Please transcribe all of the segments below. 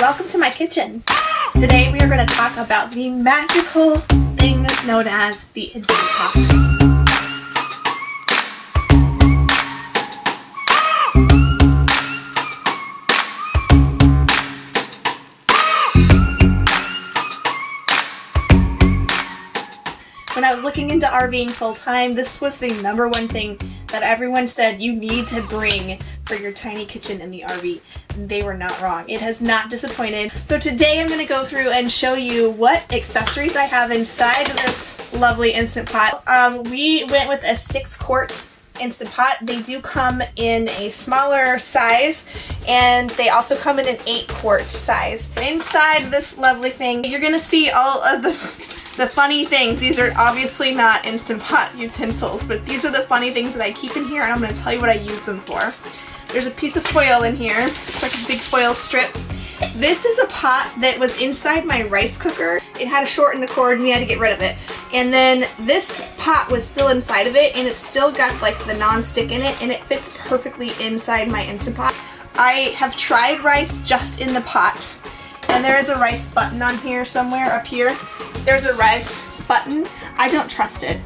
welcome to my kitchen. Today we are going to talk about the magical thing known as the Instant Pot. When I was looking into RVing full time, this was the #1 thing that everyone said you need to bring for your tiny kitchen in the RV. They were not wrong. It has not disappointed. So today I'm going to go through and show you what accessories I have inside this lovely Instant Pot. We went with a 6-quart Instant Pot. They do come in a smaller size, and they also come in an 8-quart size. Inside this lovely thing, you're going to see all of the funny things. These are obviously not Instant Pot utensils, but these are the funny things that I keep in here, and I'm going to tell you what I use them for. There's a piece of foil in here. It's like a big foil strip. This is a pot that was inside my rice cooker. It had a short in the cord and we had to get rid of it. And then this pot was still inside of it, and it's still got like the non-stick in it, and it fits perfectly inside my Instant Pot. I have tried rice just in the pot, and there is a rice button on here somewhere up here. There's a rice button. I don't trust it.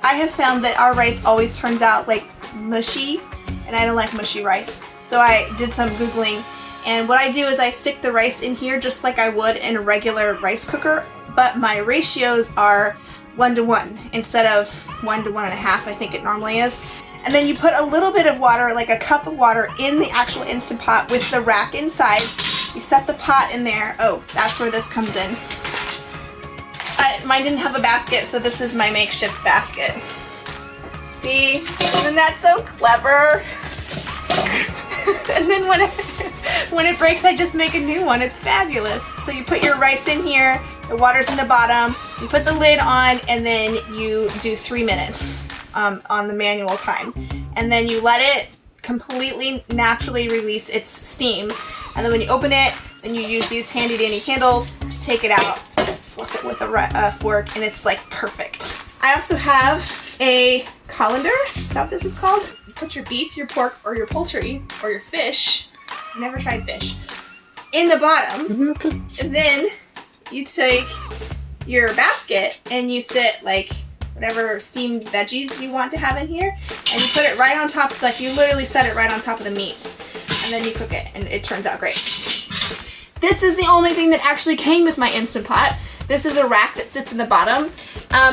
I have found that our rice always turns out like mushy, and I don't like mushy rice. So I did some Googling, and what I do is I stick the rice in here just like I would in a regular rice cooker, but my ratios are 1:1 instead of 1 to 1.5, I think it normally is. And then you put a little bit of water, like a cup of water, in the actual Instant Pot with the rack inside. You set the pot in there. Oh, that's where this comes in. Mine didn't have a basket, so this is my makeshift basket. See? Isn't that so clever? And then when it breaks, I just make a new one. It's fabulous. So you put your rice in here, the water's in the bottom, you put the lid on, and then you do 3 minutes on the manual time. And then you let it completely naturally release its steam. And then when you open it, then you use these handy dandy handles to take it out, fluff it with a fork, and it's like perfect. I also have a colander. Is that what this is called? You put your beef, your pork, or your poultry, or your fish. I've never tried fish. In the bottom. And then you take your basket and you sit like whatever steamed veggies you want to have in here, and you put it right on top, like you literally set it right on top of the meat, and then you cook it, and it turns out great. This is the only thing that actually came with my Instant Pot. This is a rack that sits in the bottom.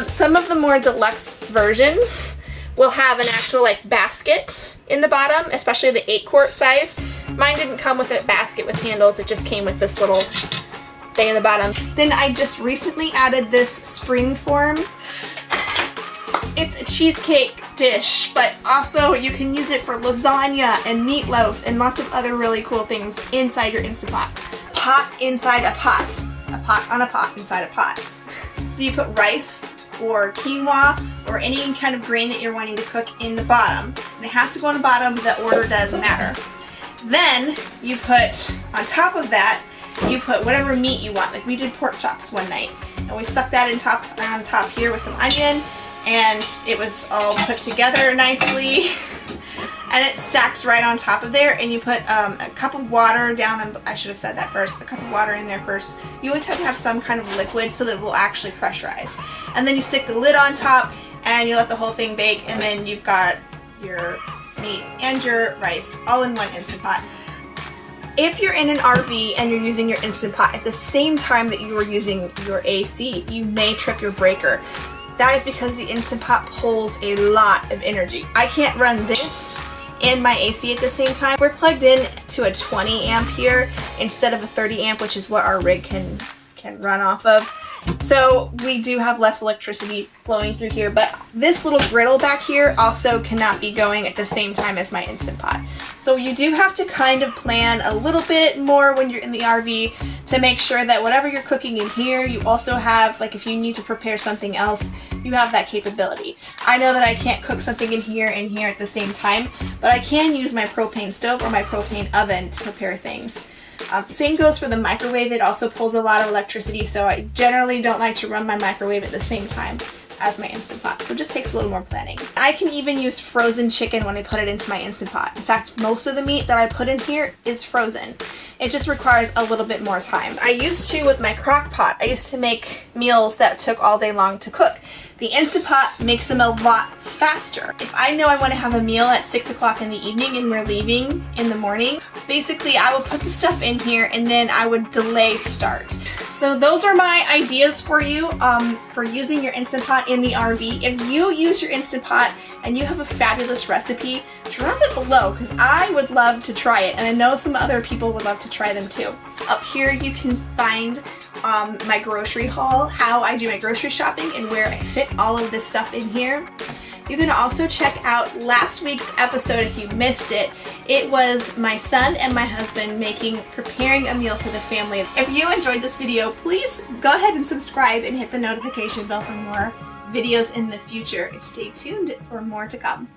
Some of the more deluxe versions will have an actual like basket in the bottom, especially the 8-quart size. Mine didn't come with a basket with handles, it just came with this little thing in the bottom. Then I just recently added this spring form. It's a cheesecake dish, but also you can use it for lasagna and meatloaf and lots of other really cool things inside your Instant Pot. Pot inside a pot. A pot on a pot inside a pot. So you put rice or quinoa or any kind of grain that you're wanting to cook in the bottom. And it has to go on the bottom, the order doesn't matter. Then you put, on top of that, you put whatever meat you want. Like we did pork chops one night, and we stuck that on top here with some onion, and it was all put together nicely. And it stacks right on top of there, and you put a cup of water down, and I should have said that first, a cup of water in there first. You always have to have some kind of liquid so that it will actually pressurize. And then you stick the lid on top, and you let the whole thing bake, and then you've got your meat and your rice all in one Instant Pot. If you're in an RV and you're using your Instant Pot at the same time that you are using your AC, you may trip your breaker. That is because the Instant Pot pulls a lot of energy. I can't run this and my AC at the same time. We're plugged in to a 20 amp here instead of a 30 amp, which is what our rig can run off of. So we do have less electricity flowing through here, but this little griddle back here also cannot be going at the same time as my Instant Pot. So you do have to kind of plan a little bit more when you're in the RV to make sure that whatever you're cooking in here, you also have, like if you need to prepare something else, you have that capability. I know that I can't cook something in here and here at the same time, but I can use my propane stove or my propane oven to prepare things. Same goes for the microwave. It also pulls a lot of electricity, so I generally don't like to run my microwave at the same time as my Instant Pot, so it just takes a little more planning. I can even use frozen chicken when I put it into my Instant Pot. In fact, most of the meat that I put in here is frozen. It just requires a little bit more time. I used to, with my crock pot, I used to make meals that took all day long to cook. The Instant Pot makes them a lot faster. If I know I want to have a meal at 6 o'clock in the evening and we're leaving in the morning, basically I will put the stuff in here and then I would delay start. So those are my ideas for you for using your Instant Pot in the RV. If you use your Instant Pot and you have a fabulous recipe, drop it below because I would love to try it, and I know some other people would love to try them too. Up here you can find my grocery haul, how I do my grocery shopping and where I fit all of this stuff in here. You can also check out last week's episode if you missed it. It was my son and my husband preparing a meal for the family. If you enjoyed this video, please go ahead and subscribe and hit the notification bell for more videos in the future. And stay tuned for more to come.